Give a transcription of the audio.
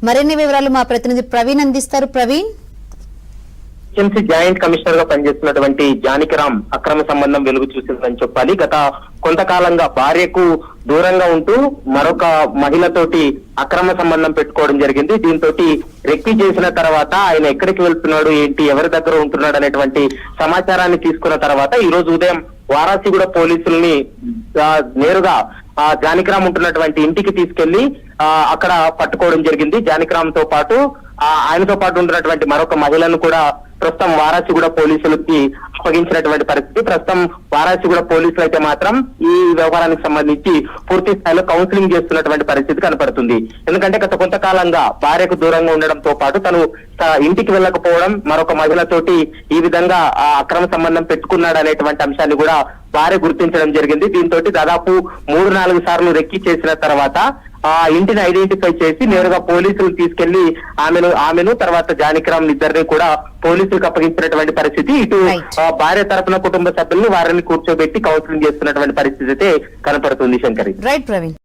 మరిన్ని వివరాలు మా ప్రతినిధి ప్రవీణ్ అందిస్తారు. ప్రవీణ్, జాయింట్ కమిషనర్ గా పనిచేస్తున్నటువంటి జానకిరామ్ అక్రమ సంబంధం వెలుగు చూసిందని చెప్పాలి. గత కొంతకాలంగా భార్యకు దూరంగా ఉంటూ మరొక మహిళతోటి అక్రమ సంబంధం పెట్టుకోవడం జరిగింది. దీంతో రెక్కి చేసిన తర్వాత ఆయన ఎక్కడికి వెళ్తున్నాడు, ఏంటి, ఎవరి దగ్గర ఉంటున్నాడు అనేటువంటి సమాచారాన్ని తీసుకున్న తర్వాత ఈ రోజు ఉదయం వారాసిగూడ పోలీసుల్ని నేరుగా జానకిరామ్ ఉంటున్నటువంటి ఇంటికి తీసుకెళ్లి అక్కడ పట్టుకోవడం జరిగింది. జానకిరామ్ తో పాటు ఆయనతో పాటు ఉంటున్నటువంటి మరొక మహిళను కూడా ప్రస్తుతం వారాసిగూడ పోలీసులకి అప్పగించినటువంటి పరిస్థితి. ప్రస్తుతం వారాసిగూడ పోలీసులు అయితే మాత్రం ఈ వ్యవహారానికి సంబంధించి పూర్తి స్థాయిలో కౌన్సిలింగ్ చేస్తున్నటువంటి పరిస్థితి కనపడుతుంది. ఎందుకంటే గత కొంతకాలంగా భార్యకు దూరంగా ఉండడంతో పాటు తను ఇంటికి వెళ్ళకపోవడం, మరొక మహిళతోటి ఈ విధంగా అక్రమ సంబంధం పెట్టుకున్నాడు అనేటువంటి అంశాన్ని కూడా భార్య గుర్తించడం జరిగింది. దీంతో దాదాపు 3-4 సార్లు రెక్కి చేసిన తర్వాత ఆ ఇంటిని ఐడెంటిఫై చేసి నేరుగా పోలీసులు తీసుకెళ్లి ఆమెను తర్వాత జానకిరామ్ ఇద్దరిని కూడా పోలీసులకు అప్పగించినటువంటి పరిస్థితి. ఇటు భార్య తరపున కుటుంబ సభ్యుల్ని వారిని కూర్చోబెట్టి కౌన్సిలింగ్ చేస్తున్నటువంటి పరిస్థితి అయితే కనపడుతుంది. శంకరి. రైట్ ప్రవీణ్.